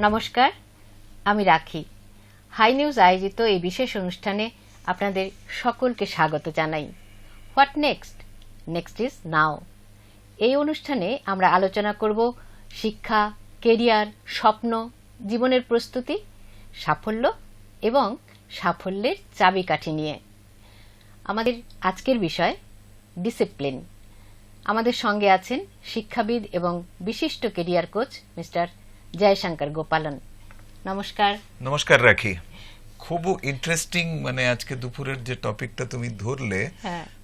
নমস্কার, আমি রাখি। হাই নিউজ আয়োজিত এই বিশেষ অনুষ্ঠানে আপনাদের সকলকে স্বাগত জানাই। What next? Next is now. এই অনুষ্ঠানে আমরা আলোচনা করব শিক্ষা, কেরিয়ার, স্বপ্ন, জীবনের প্রস্তুতি, সাফল্য এবং সাফল্যের চাবিকাঠি নিয়ে। আমাদের আজকের বিষয় ডিসিপ্লিন। আমাদের সঙ্গে আছেন শিক্ষাবিদ এবং বিশিষ্ট কেরিয়ার কোচ মিস্টার জয়শঙ্কর গোপালন। নমস্কার। নমস্কার রাখি। খুব ইন্টারেস্টিং, মানে আজকে দুপুরের যে টপিকটা তুমি ধরলে,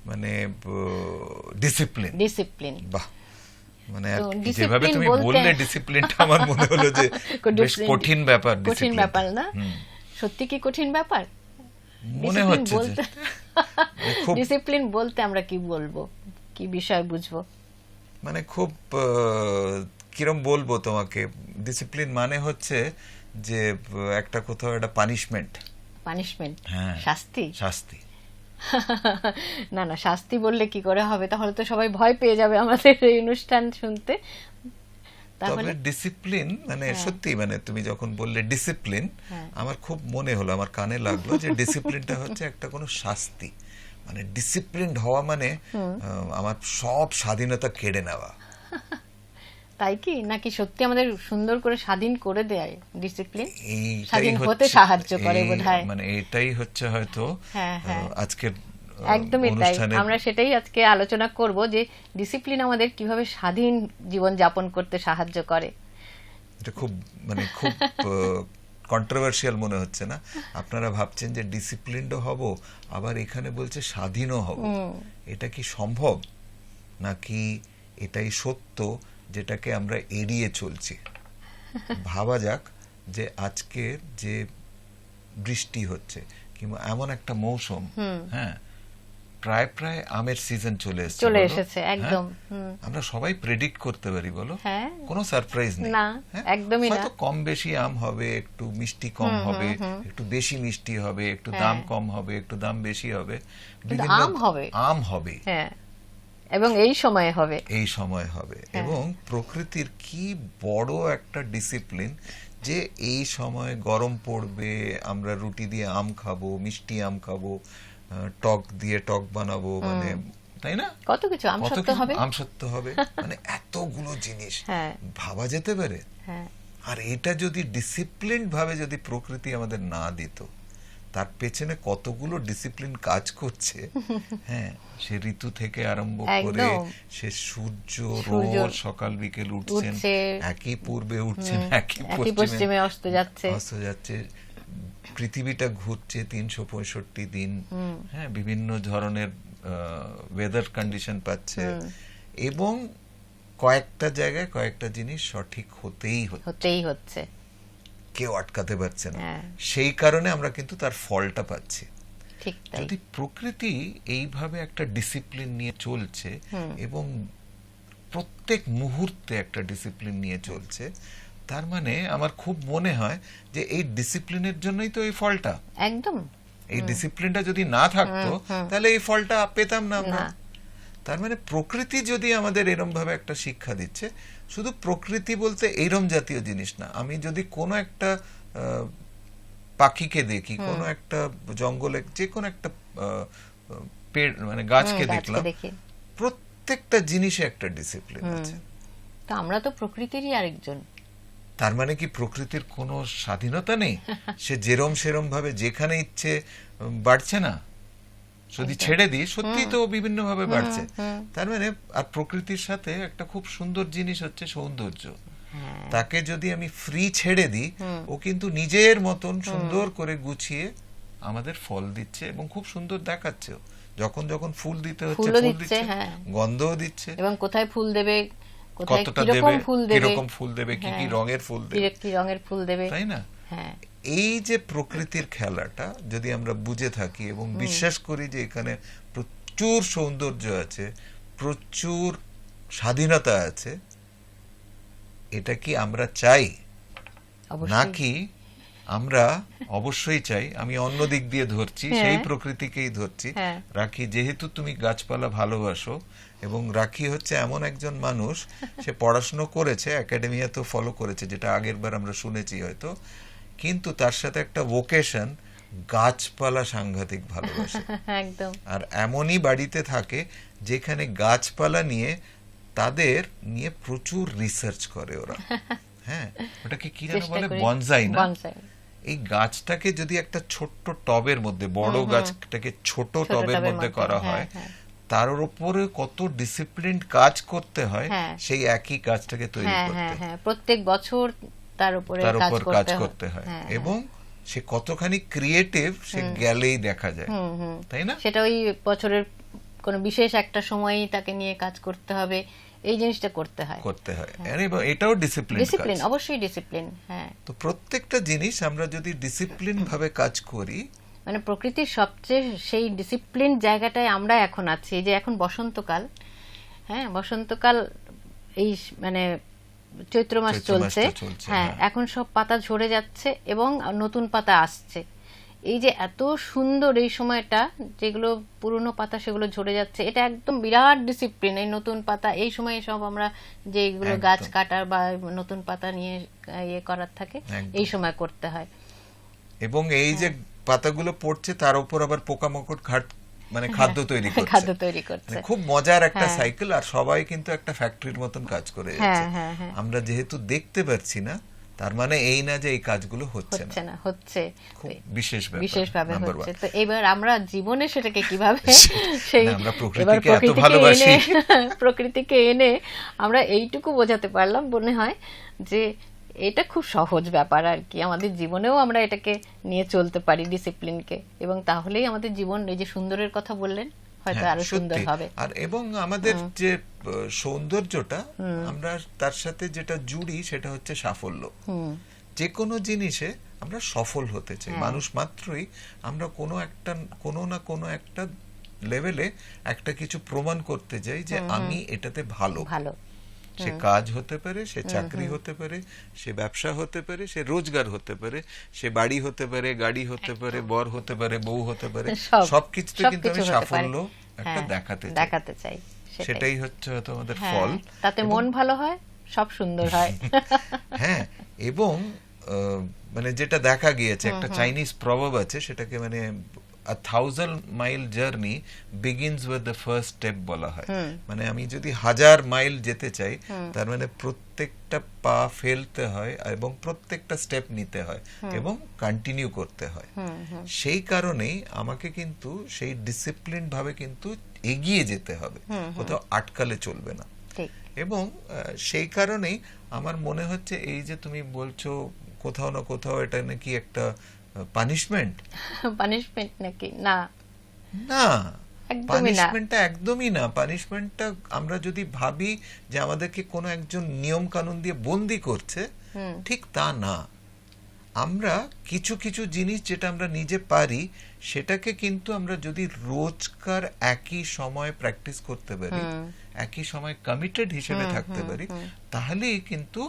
মানে ডিসিপ্লিন। বাহ, মানে যেভাবে তুমি বললে ডিসিপ্লিনটা আমার মনে হলো যে বেশ কঠিন ব্যাপার। কঠিন ব্যাপার না? সত্যি কি কঠিন ব্যাপার মনে হচ্ছে? ডিসিপ্লিন বলতে আমরা কি বলবো, কি বিষয় বুঝবো? মানে খুব কিরম বলবো তোমাকে, ডিসিপ্লিন মানে হচ্ছে যে একটা কোথাও একটা পানিশমেন্ট। হ্যাঁ, শাস্তি। না, শাস্তি বললে কি করে হবে? তাহলে তো সবাই ভয় পেয়ে যাবে আমাদের এই অনুষ্ঠান শুনতে। তবে ডিসিপ্লিন মানে সত্যি, মানে তুমি যখন বললে ডিসিপ্লিন, আমার খুব মনে হলো, আমার কানে লাগলো যে ডিসিপ্লিনটা হচ্ছে একটা কোনো শাস্তি। মানে ডিসিপ্লিনড হওয়া মানে আমার সব স্বাধীনতা কেড়ে নেওয়া। তাই কি? নাকি সত্যি আমাদের সুন্দর করে স্বাধীন করে দেয় ডিসিপ্লিন? স্বাধীন হতে সাহায্য করে বোধহয়। মানে এটাই হচ্ছে হয়তো আজকের একদমই তাই। আমরা সেটাই আজকে আলোচনা করব যে ডিসিপ্লিন আমাদের কিভাবে স্বাধীন জীবন যাপন করতে সাহায্য করে। এটা খুব মানে খুব কন্ট্রোভার্সিয়াল মনে হচ্ছে না? আপনারা ভাবছেন যে ডিসিপ্লিনড হব, আবার এখানে বলছে স্বাধীনও হব। এটা কি সম্ভব, নাকি এটাই সত্য যেটাকে আমরা এড়িয়ে চলছি? ভাবা যাক যে আজকে যে বৃষ্টি হচ্ছে, কিংবা এমন একটা মৌসুম, হ্যাঁ, প্রায় আমের সিজন চলে এসেছে একদম। আমরা সবাই প্রেডিক্ট করতে পারি, বলো? কোনো সারপ্রাইজ নেই। একদমই না। হয়তো কম বেশি আম হবে, একটু মিষ্টি কম হবে, একটু বেশি মিষ্টি হবে, একটু দাম কম হবে, একটু দাম বেশি হবে, আম হবে, এবং এই সময় হবে। এবং প্রকৃতির কি বড় একটা ডিসিপ্লিন যে এই সময় গরম পড়বে, আমরা রুটি দিয়ে আম খাবো, মিষ্টি আম খাবো, টক দিয়ে টক বানাবো, মানে তাই না? কত কিছু আমসত্ত্ব হবে, মানে এতগুলো জিনিস ভাবা যেতে পারে। আর এটা যদি ডিসিপ্লিন ভাবে যদি প্রকৃতি আমাদের না দিত, তার পেছনে কতগুলো ডিসিপ্লিন কাজ করছে। হ্যাঁ, সে ঋতু থেকে আরম্ভ করে সে সূর্য রোজ সকাল বিকেল উঠছেন, একই পূর্বে উঠছেন, একই পশ্চিমে অস্ত যাচ্ছে, পৃথিবীটা ঘুরছে 365 দিন, হ্যাঁ, বিভিন্ন ধরনের ওয়েদার কন্ডিশন পাচ্ছে, এবং কয়েকটা জায়গায় কয়েকটা জিনিস সঠিক হতেই হচ্ছে, কেউ আটকাতে পারছে না। সেই কারণে আমরা কিন্তু তার ফলটা পাচ্ছি। যদি প্রকৃতি এইভাবে একটা ডিসিপ্লিন নিয়ে চলছে এবং প্রত্যেক মুহূর্তে একটা ডিসিপ্লিন নিয়ে চলছে, তার মানে আমার খুব মনে হয় যে এই ডিসিপ্লিনের জন্যই তো এই ফলটা। একদম। এই ডিসিপ্লিনটা যদি না থাকতো তাহলে এই ফলটা পেতাম না আমরা। তার মানে প্রকৃতি যদি আমাদের এরম ভাবে একটা শিক্ষা দিচ্ছে, শুধু প্রকৃতি বলতে এইরম জাতীয় জিনিস না, আমি যদি কোনো একটা পাখিকে দেখি, কোনো একটা জঙ্গলে যে কোনো একটা মানে গাছকে দেখলাম, প্রত্যেকটা জিনিসে একটা ডিসিপ্লিন আছে। তো আমরা তো প্রকৃতিরই আরেকজন। তার মানে কি প্রকৃতির কোনো স্বাধীনতা নেই? সে যেরম সেরম ভাবে যেখানে ইচ্ছে বাড়ছে না? যদি ছেড়ে দিই, সত্যি তো বিভিন্ন ভাবে বাড়ছে। তার মানে আর প্রকৃতির সাথে একটা খুব সুন্দর জিনিস হচ্ছে সৌন্দর্য। তাকে যদি আমি ফ্রি ছেড়ে দিই, ও কিন্তু নিজের মতন সুন্দর করে গুছিয়ে আমাদের ফল দিচ্ছে এবং খুব সুন্দর দেখাচ্ছে। যখন যখন ফুল দিতে হচ্ছে ফুল দিচ্ছে, গন্ধও দিচ্ছে, এবং কোথায় ফুল দেবে, কতটা দেবে, কিরকম ফুল দেবে, কি কি রঙের ফুল দেবে, তাই না? এই যে প্রকৃতির খেলাটা যদি আমরা বুঝে থাকি এবং বিশ্বাস করি যে এখানে প্রচুর সৌন্দর্য আছে, প্রচুর স্বাধীনতা আছে, এটা কি আমরা চাই? নাকি আমরা অবশ্যই চাই, আমি অন্য দিক দিয়ে ধরছি, সেই প্রকৃতিকেই ধরছি, রাখি যেহেতু তুমি গাছপালা ভালোবাসো, এবং রাখি হচ্ছে এমন একজন মানুষ, সে পড়াশোনা করেছে, একাডেমিয়া তো ফলো করেছে, যেটা আগের বার আমরা শুনেছি হয়তো, কিন্তু তার সাথে একটা ভোকেশন, গাছপালা সাংঘাতিক ভালোবাসে। একদম। আর এমনই বাড়িতে থাকে যেখানে গাছপালা নিয়ে তাদের নিয়ে প্রচুর রিসার্চ করে ওরা। হ্যাঁ, ওটাকে কি যেন বলে, বনসাই না? এই গাছটাকে যদি একটা ছোট্ট টবের মধ্যে, বড় গাছটাকে ছোট টবের মধ্যে করা হয়, তার উপরে কত ডিসিপ্লিন কাজ করতে হয় সেই একই গাছটাকে তৈরি করতে। প্রত্যেক বছর তার উপরে কাজ করতে হয়, এবং সে কতখানি ক্রিয়েটিভ সে গেলেই দেখা যায়, তাই না? সেটা ওই বছরের কোন বিশেষ একটা সময়ই তাকে নিয়ে কাজ করতে হবে, এই জিনিসটা করতে হয়। এটাও ডিসিপ্লিন, অবশ্যই ডিসিপ্লিন। হ্যাঁ, তো প্রত্যেকটা জিনিস আমরা যদি ডিসিপ্লিন ভাবে কাজ করি, মানে প্রকৃতির সবচেয়ে সেই ডিসিপ্লিন জায়গাটায় আমরা এখন আছি। যে এখন বসন্তকাল, হ্যাঁ বসন্তকাল, এই মানে চৈত্র মাস চলছে, হ্যাঁ এখন সব পাতা ঝরে যাচ্ছে এবং নতুন পাতা আসছে। এই যে এত সুন্দর এই সময়টা, যেগুলো পুরনো পাতা সেগুলো ঝরে যাচ্ছে, এটা একদম বিরাট ডিসিপ্লিন। এই নতুন পাতা এই সময় সব আমরা যেগুলো গাছ কাটার বা নতুন পাতা নিয়ে ইয়ে করার থাকে, এই সময় করতে হয়। এবং এই যে পাতাগুলো পড়ছে তার উপর আবার পোকামাকড় মানে খাদ্য তৈরি করছে, খুব মজার একটা সাইকেল। আর সবাই কিন্তু একটা ফ্যাক্টরির মতন কাজ করে যাচ্ছে। আমরা যেহেতু দেখতে পাচ্ছি না, তার মানে এই না যে এই কাজগুলো হচ্ছে না, হচ্ছে বিশেষভাবে হচ্ছে। তো এবার আমরা জীবনে সেটাকে কিভাবে সেই প্রকৃতিকে এত ভালোবাসি, প্রকৃতিকে এনে আমরা এইটুকু বোঝাতে পারলাম, মনে হয় যে এটা খুব সহজ ব্যাপার আর কি। আমাদের জীবনেও আমরা এটাকে নিয়ে চলতে পারি, ডিসিপ্লিনকে, এবং তাহলেই আমাদের জীবন, এই যে সুন্দরের কথা বললেন, হয়তো আরো সুন্দর হবে। আর এবং আমাদের যে সৌন্দর্যটা, আমরা তার সাথে যেটা জুড়ি সেটা হচ্ছে সাফল্য। যে কোনো জিনিসে আমরা সফল হতে চাই, মানুষ মাত্রই আমরা কোনো না কোনো একটা লেভেলে একটা কিছু প্রমাণ করতে চাই যে আমি এটাতে ভালো। সে কাজ হতে পারে, সে চাকরি হতে পারে, সে ব্যবসা হতে পারে, সে রোজগার হতে পারে, সে বাড়ি হতে পারে, গাড়ি হতে পারে, বর হতে পারে, বউ হতে পারে, সবকিছুতে কিন্তু আমি সাফল্য একটা দেখাতে চাই। সেটাই হচ্ছে তোমাদের ফল। তাতে মন ভালো হয়, সব সুন্দর হয়। হ্যাঁ, এবং মানে যেটা দেখা গিয়েছে, একটা চাইনিজ প্রভাব আছে, সেটাকে মানে a 1000-mile journey begins with the first step বলা হয়। মানে আমি যদি 1000 মাইল যেতে চাই, তার মানে প্রত্যেকটা পা ফেলতে হয় এবং প্রত্যেকটা স্টেপ নিতে হয় এবং কন্টিনিউ করতে হয়। সেই কারণেই আমাকে কিন্তু সেই ডিসিপ্লিন ভাবে কিন্তু এগিয়ে যেতে হবে, কোথাও আটকালে চলবে না। এবং সেই কারণেই আমার মনে হচ্ছে এই যে তুমি বলছো কোথাও না কোথাও এটা নাকি একটা পানিশমেন্ট নাকি? না, পানিশমেন্টটা একদমই না। পানিশমেন্টটা আমরা যদি ভাবি যে আমাদেরকে কোনো একজন নিয়ম কানুন দিয়ে বন্দি করছে, ঠিক তা না। আমরা কিছু কিছু জিনিস যেটা আমরা নিজে পারি, সেটাকে কিন্তু আমরা যদি রোজকার একই সময় প্র্যাকটিস করতে পারি, একই সময় কমিটেড হিসেবে থাকতে পারি, তাহলেই কিন্তু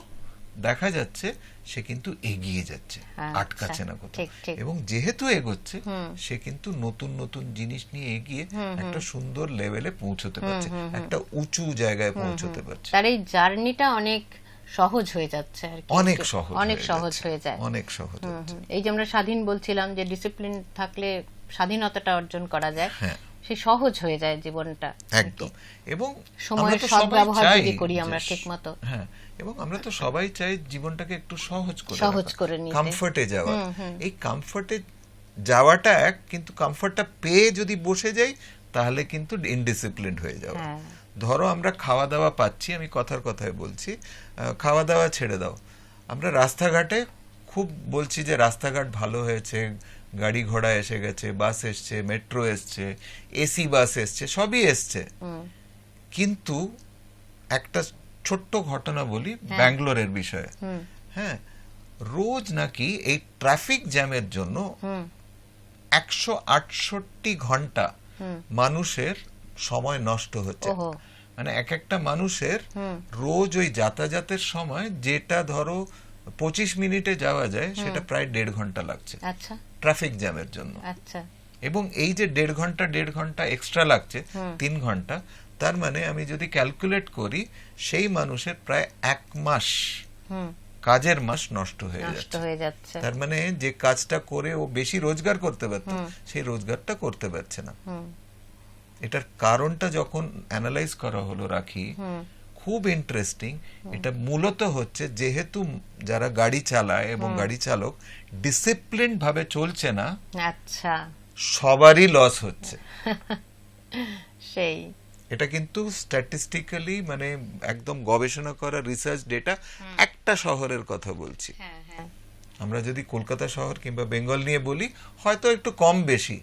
দেখা যাচ্ছে সে কিন্তু এগিয়ে যাচ্ছে, আটকাচ্ছে না কোথাও। এবং যেহেতু এগোচ্ছে, সে কিন্তু নতুন নতুন জিনিস নিয়ে এগিয়ে একটা সুন্দর লেভেলে পৌঁছতে পারছে, একটা উঁচু জায়গায় পৌঁছতে পারছে। তার এই জার্নিটা অনেক সহজ হয়ে যাচ্ছে আর কি, অনেক সহজ হয়ে যায়। এই যে আমরা স্বাধীন বলছিলাম, যে ডিসিপ্লিন থাকলে স্বাধীনতাটা অর্জন করা যায়, সে সহজ হয়ে যায় জীবনটা একদম। এবং সময়ের সদ্ব্যবহার যদি করি আমরা ঠিকমতো, হ্যাঁ, এবং আমরা তো সবাই চাই জীবনটাকে একটু সহজ করে নিতে, কমফর্টে যাওয়া। এই কমফর্টে যাওয়াটা এক, কিন্তু কমফর্টটা পেয়ে যদি বসে যাই, তাহলে কিন্তু ইনডিসিপ্লিনড হয়ে যাওয়া। ধরো আমরা খাওয়া দাওয়া পাচ্ছি, আমি কথায় বলছি, খাওয়া দাওয়া ছেড়ে দাও, আমরা রাস্তাঘাটে খুব বলছি যে রাস্তাঘাট ভালো হয়েছে, গাড়ি ঘোড়া এসে গেছে, বাস এসছে, মেট্রো এসছে, এসি বাস এসছে, সবই এসছে, কিন্তু একটা ছোট্ট ঘটনা বলি ব্যাঙ্গালোরের বিষয়ে। হ্যাঁ, রোজ নাকি এই ট্রাফিক জ্যামের জন্য 168 ঘন্টা মানুষের সময় নষ্ট হচ্ছে। মানে এক একটা মানুষের রোজ ওই যাতায়াতের সময়, যেটা ধরো 25 মিনিটে যাওয়া যায় সেটা প্রায় 1.5 ঘন্টা লাগছে আচ্ছা ট্রাফিক জ্যামের জন্য। আচ্ছা এবং এই যে 1.5 ঘন্টা এক্সট্রা লাগছে 3 ঘন্টা, তার মানে আমি যদি ক্যালকুলেট করি সেই মানুষের প্রায় 1 মাস কাজের মাস নষ্ট হয়ে যাচ্ছে। তার মানে যে কাজটা করে ও বেশি রোজগার করতে পারত সেই রোজগারটা করতে পারছে না। এটার কারণটা যখন অ্যানালাইজ করা হলো রাখি, খুব ইন্টারেস্টিং। এটা মূলত হচ্ছে যেহেতু যারা গাড়ি চালায় এবং গাড়ি চালক ডিসিপ্লিন ভাবে চলছে না, আচ্ছা, সবারই লস হচ্ছে। সেই এটা কিন্তু স্ট্যাটিস্টিক্যালি মানে একদম গবেষণা করা রিসার্চ ডেটা। একটা শহরের কথা বলছি, আমরা যদি কলকাতা শহর কিংবা বেঙ্গল নিয়ে বলি হয়তো একটু কম বেশি,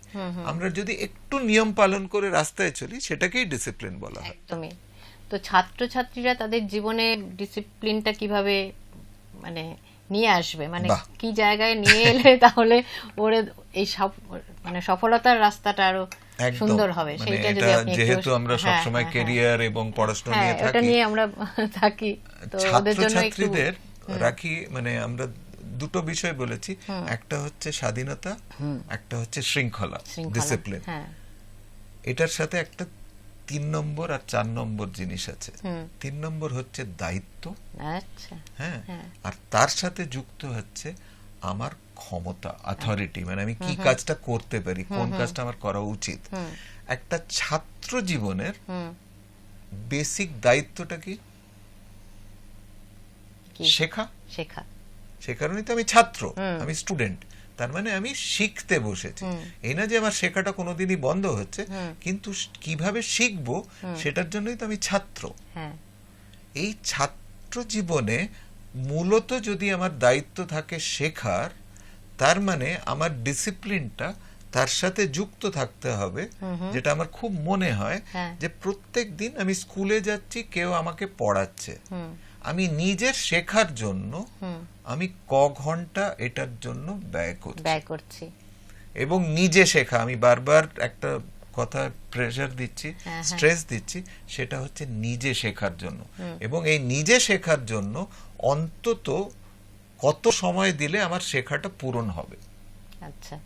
আমরা যদি একটু নিয়ম পালন করে রাস্তায় চলি সেটাকেই ডিসিপ্লিন বলা হয়। একদমই। তো ছাত্রছাত্রীরা তাদের জীবনে ডিসিপ্লিনটা কিভাবে মানে নিয়ে আসবে, মানে কি জায়গায় নিয়ে এলে তাহলে ওরে এই সব মানে সফলতার রাস্তাটা আরো সুন্দর হবে, সেটা যদি আপনি যেহেতু আমরা সব সময় ক্যারিয়ার এবং পড়াশোনা নিয়ে থাকি, এটা নিয়ে আমরা থাকি, তো ওদের জন্য ছাত্রছাত্রীদের রাখি মানে আমরা দুটো বিষয় বলেছি, একটা হচ্ছে স্বাধীনতা, একটা হচ্ছে শৃঙ্খলা, ডিসিপ্লিন। এটার সাথে একটা 3 নম্বর আর 4 নম্বর জিনিস আছে। 3 নম্বর হচ্ছে দায়িত্ব, হ্যাঁ, আর তার সাথে যুক্ত হচ্ছে আমার ক্ষমতা, অথরিটি, মানে আমি কি কাজটা করতে পারি, কোন কাজটা আমার করা উচিত। একটা ছাত্র জীবনের বেসিক দায়িত্বটা কি? শেখা। সে কারণেই তো আমি ছাত্র, আমি স্টুডেন্ট, তার মানে আমি শিখতে বসেছি। এই না যে আমার শেখাটা কোনোদিনই বন্ধ হচ্ছে, কিন্তু কিভাবে শিখবো সেটার জন্যই তো আমি ছাত্র। এই ছাত্র জীবনে মূলত যদি আমার দায়িত্ব থাকে শেখার, তার মানে আমার ডিসিপ্লিনটা তার সাথে যুক্ত থাকতে হবে। যেটা আমার খুব মনে হয় যে প্রত্যেক দিন আমি স্কুলে যাচ্ছি, কেউ আমাকে পড়াচ্ছে, আমি নিজের শেখার জন্য আমি ক ঘন্টা এটার জন্য ব্যয় করছি। এবং নিজে শেখা, আমি বারবার একটা কথা প্রেসার দিচ্ছি, স্ট্রেস দিচ্ছি, সেটা হচ্ছে নিজে শেখার জন্য। এবং এই নিজে শেখার জন্য অন্তত কত সময় দিলে আমার শেখাটা পূরণ হবে, আচ্ছা,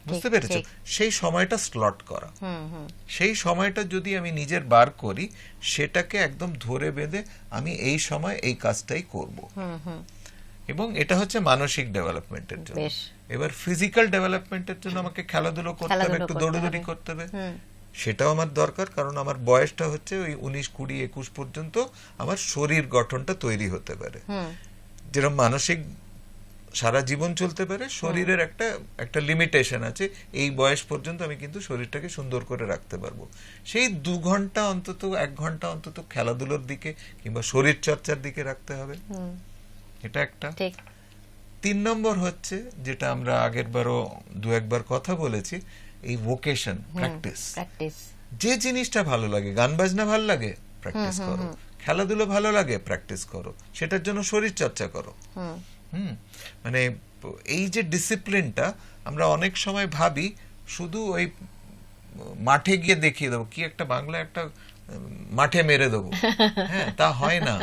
বুঝতে পেরেছো? সেই সময়টা স্লট করা, সেই সময়টা যদি আমি নিজের বার করি, সেটাকে একদম ধরে বেঁধে আমি এই সময় এই কাজটাই করব। এবং এটা হচ্ছে মানসিক ডেভেলপমেন্টের জন্য। এবার ফিজিক্যাল ডেভেলপমেন্টের জন্য আমাকে খেলাধুলো করতে হবে, একটু দৌড়াদৌড়ি করতে হবে, সেটাও আমার দরকার। কারণ আমার বয়সটা হচ্ছে ওই 19, 20, 21 পর্যন্ত আমার শরীর গঠনটা তৈরি হতে পারে। যেরকম মানসিক সারা জীবন চলতে পারে, শরীরের একটা লিমিটেশন আছে, এই বয়স পর্যন্ত আমি কিন্তু শরীরটাকে সুন্দর করে রাখতে পারবো। সেই 2 ঘন্টা অন্তত, 1 ঘন্টা অন্তত খেলাধুলোর দিকে কিংবা শরীর চর্চার দিকে রাখতে হবে। এটা একটা। 3 নম্বর হচ্ছে যেটা আমরা আগের বারও 2-1 বার কথা বলেছি, এই ভোকেশন, প্র্যাকটিস। যে জিনিসটা ভালো লাগে, গান বাজনা ভালো লাগে, প্র্যাকটিস করো। খেলাধুলো ভালো লাগে, প্র্যাকটিস করো। সেটার জন্য শরীর চর্চা করো। মানে এই যে ডিসিপ্লিনটা আমরা অনেক সময় ভাবি শুধু ওই মাঠে গিয়ে দেখিয়ে দেবো, কি একটা বাংলা একটা মাঠে মেরে দেবো, হ্যাঁ, তা হয় না।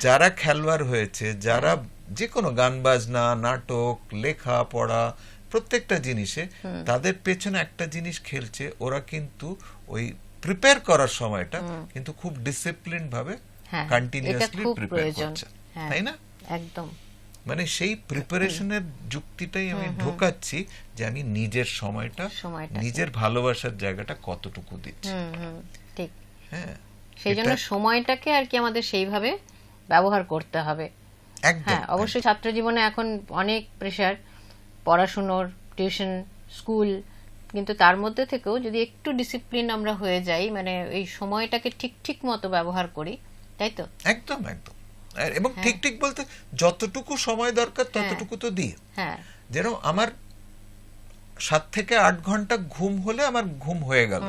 যারা খেলোয়াড় হয়েছে, যারা যে কোনো গান বাজনা, নাটক, লেখা পড়া, প্রত্যেকটা জিনিসে তাদের পেছনে একটা জিনিস খেলছে, ওরা কিন্তু ওই প্রিপেয়ার করার সময়টা কিন্তু খুব ডিসিপ্লিন ভাবে কন্টিনিউয়াসলি প্রিপেয়ার করছে, তাই না? একদম। মানে সেই প্রিপারেশনের যুক্তিটাই আমি ঢোকাচ্ছি যে আমি নিজের সময়টা, নিজের ভালোবাসার জায়গাটা কতটুকু দিচ্ছি। ঠিক, হ্যাঁ, সেই জন্য সময়টাকে আর কি আমাদের সেইভাবে ব্যবহার করতে হবে। হ্যাঁ, অবশ্যই ছাত্র জীবনে এখন অনেক প্রেসার, পড়াশোনার, টিউশন, স্কুল, কিন্তু তার মধ্যে থেকেও যদি একটু ডিসিপ্লিন আমরা হয়ে যাই, মানে এই সময়টাকে ঠিক মতো ব্যবহার করি, তাই তো? একদম একদম। এবং ঠিক বলতে যতটুকু সময় দরকার ততটুকু তো দিই। যেরকম আমার 7 থেকে 8 ঘন্টা ঘুম হলে আমার ঘুম হয়ে গেল,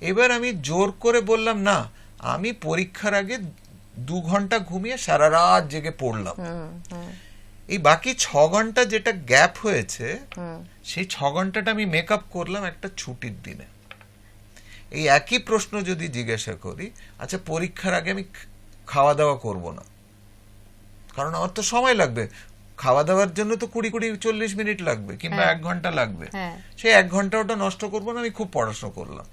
এবার আমি জোর করে বললাম না, আমি পরীক্ষার আগে 2 ঘন্টা ঘুমিয়ে সারা রাত জেগে পড়লাম, এই বাকি 6 ঘন্টা যেটা গ্যাপ হয়েছে, সেই 6 ঘন্টাটা আমি মেকআপ করলাম একটা ছুটির দিনে। এই একই প্রশ্ন যদি জিজ্ঞাসা করি, আচ্ছা পরীক্ষার আগে আমি খাওয়া দাওয়া করব না, কারণ আমার তো সময় লাগবে, খাওয়া দাওয়ার জন্য তো 20-40 মিনিট লাগবে কিংবা 1 ঘন্টা লাগবে, সেই 1 ঘন্টা ওটা নষ্ট করবো না। আমি খুব পড়াশোনা করলাম,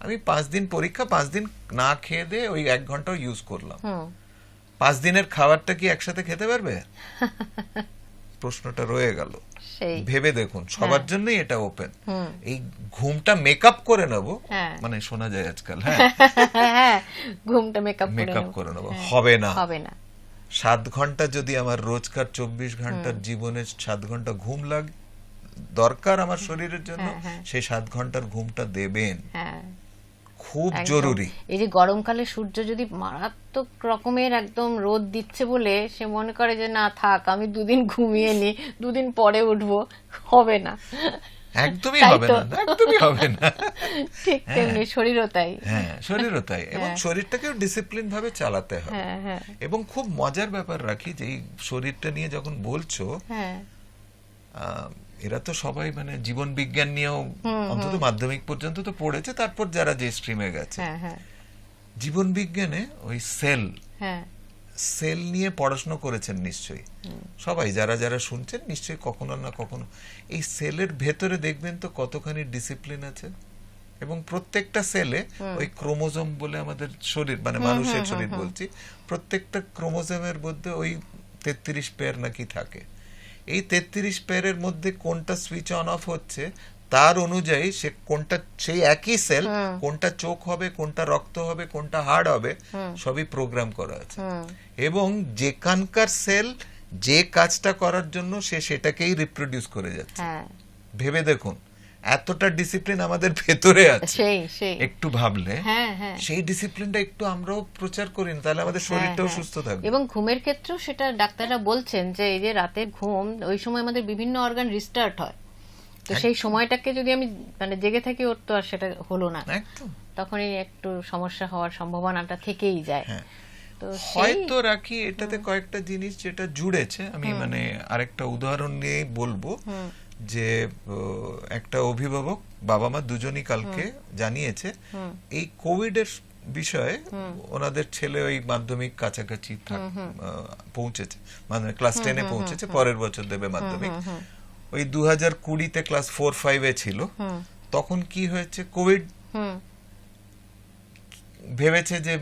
আমি 5 দিন পরীক্ষা, 5 দিন না খেয়ে দিয়ে ওই 1 ঘন্টাও ইউজ করলাম। 5 দিনের খাবারটা কি একসাথে খেতে পারবে? প্রশ্নটা রয়ে গেল। ভেবে দেখুন, সবার জন্যই এটা ওপেন। এই ঘুমটা মেকআপ করে নেব, মানে শোনা যায় আজকাল, হ্যাঁ ঘুমটা মেকআপ করে নেব, হবে না। 7 ঘন্টা যদি আমার রোজকার 24 ঘন্টার জীবনে 7 ঘন্টা ঘুম দরকার আমার শরীরের জন্য, সেই 7 ঘন্টার ঘুমটা দেবেন, খুব জরুরি। এই যে গরমকালে সূর্য যদি মারাত্মক রকমের একদম রোদ দিচ্ছে বলে সে মনে করে যে না থাক, আমি 2 দিন ঘুমিয়ে নি, 2 দিন পরে উঠবো, হবে না, একদমই হবে না, একদমই হবে না। ঠিক তেমনি শরীরও তাই, শরীরও তাই। এবং শরীরটাকেও ডিসিপ্লিন ভাবে চালাতে হবে। এবং খুব মজার ব্যাপার রাখি যে এই শরীরটা নিয়ে যখন বলছো, এরা তো সবাই মানে জীবন বিজ্ঞান নিয়েও অন্তত মাধ্যমিক পর্যন্ত তো পড়েছে, তারপর যারা যে স্ট্রিমে গেছে, জীবন বিজ্ঞানে ওই সেল নিয়ে পড়াশোনা করেছেন নিশ্চয়ই সবাই, যারা যারা শুনছেন নিশ্চয়ই কখনো না কখনো। এই সেলের ভেতরে দেখবেন তো কতখানি ডিসিপ্লিন আছে, এবং প্রত্যেকটা সেলে ওই ক্রোমোজোম বলে আমাদের শরীর, মানে মানুষের শরীর বলছি, প্রত্যেকটা ক্রোমোজোমের মধ্যে ওই 33 পেয়ার নাকি থাকে। এই 33 পেয়ারের মধ্যে কোনটা সুইচ অন অফ হচ্ছে তার অনুযায়ী সে কোনটা, সেই একই সেল কোনটা চোখ হবে, কোনটা রক্ত হবে, কোনটা হাড় হবে, সবই প্রোগ্রাম করা আছে। এবং যেখানকার সেল যে কাজটা করার জন্য সে সেটাকেই রিপ্রোডিউস করে যাচ্ছে। ভেবে দেখুন, এতটা ডিসিপ্লিন আমাদের ভেতরে আছে, একটু ভাবলে সেই ডিসিপ্লিনটা একটু আমরাও প্রচার করি না, তাহলে আমাদের শরীরটাও সুস্থ থাকবে। এবং ঘুমের ক্ষেত্রেও সেটা ডাক্তাররা বলছেন যে এই যে রাতের ঘুম, ওই সময় আমাদের বিভিন্ন অর্গান রিস্টার্ট হয়, তো সেই সময়টাকে যদি আমি মানে জেগে থাকি, ওর তো আর সেটা হলো না, তখনই একটু সমস্যা হওয়ার সম্ভাবনাটা থেকেই যায়। তো হয়তো রাখি এটাতে কয়েকটা জিনিস যেটা জুড়েছে, আমি মানে আরেকটা উদাহরণ নিয়ে বলবো যে একটা অভিভাবক, বাবা মা দুজনই কালকে জানিয়েছে এই কোভিড এর বিষয়ে ওনাদের ছেলে ওই মাধ্যমিক কাছাকাছি পৌঁছেছে, মানে ক্লাস 10-এ পৌঁছেছে, পরের বছর দেবে মাধ্যমিক। ওই 2020-তে ক্লাস 4-5-এ ছিল। তখন কি হয়েছে, কোভিড, ভেবেছে যে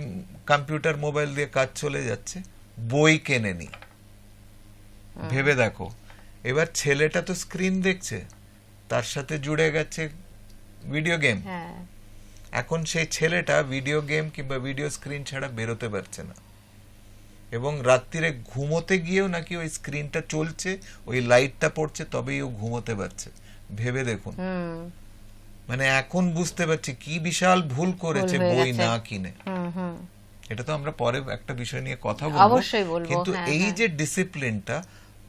কম্পিউটার মোবাইল দিয়ে কাজ চলে যাচ্ছে, বই কেনেনি। ভেবে দেখো, এবার ছেলেটা তো স্ক্রিন দেখছে, তার সাথে জুড়ে গেছে ভিডিও গেম। এখন সেই ছেলেটা ভিডিও গেম কিংবা ভিডিও স্ক্রিন ছাড়া বেরোতে পারছে না, এবং রাত্রিরে ঘুমোতে গিয়েও নাকি ওই স্ক্রিনটা চলছে, ওই লাইটটা পড়ছে, তবেই ও ঘুমোতে পারছে। ভেবে দেখুন, মানে এখন বুঝতে পারছি কি বিশাল ভুল করেছে বই না কিনে। এটা তো আমরা পরে একটা বিষয় নিয়ে কথা বলবো, কিন্তু এই যে ডিসিপ্লিনটা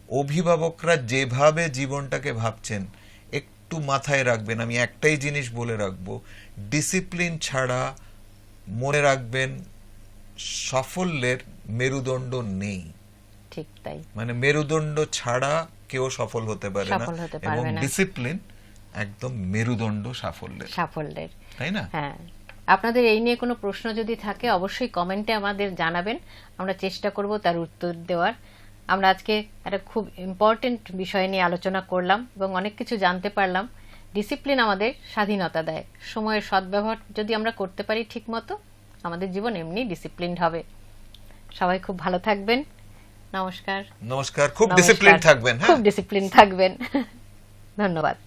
অভিভাবকরা যেভাবে জীবনটাকে ভাবছেন, একটু মাথায় রাখবেন। আমি একটাই জিনিস বলে রাখবো, ডিসিপ্লিন ছাড়া মনে রাখবেন সাফল্যের মেরুদণ্ড নেই। ঠিক তাই, মানে মেরুদণ্ড ছাড়া কেউ সফল হতে পারে না, এবং ডিসিপ্লিন একদম মেরুদণ্ড সাফল্যের, তাই না? হ্যাঁ, আপনাদের এই নিয়ে কোনো প্রশ্ন যদি থাকে অবশ্যই কমেন্টে আমাদের জানাবেন, আমরা চেষ্টা করব তার উত্তর দেওয়ার। আমরা আজকে একটা খুব ইম্পর্টেন্ট বিষয় নিয়ে আলোচনা করলাম এবং অনেক কিছু জানতে পারলাম। ডিসিপ্লিন আমাদের স্বাধীনতা দেয়, সময়ের সদ্ব্যবহার যদি আমরা করতে পারি ঠিক মতো, আমাদের জীবন এমনি ডিসিপ্লিনড হবে। সবাই খুব ভালো থাকবেন, নমস্কার। খুব ডিসিপ্লিন থাকবেন, খুব ডিসিপ্লিন থাকবেন। ধন্যবাদ।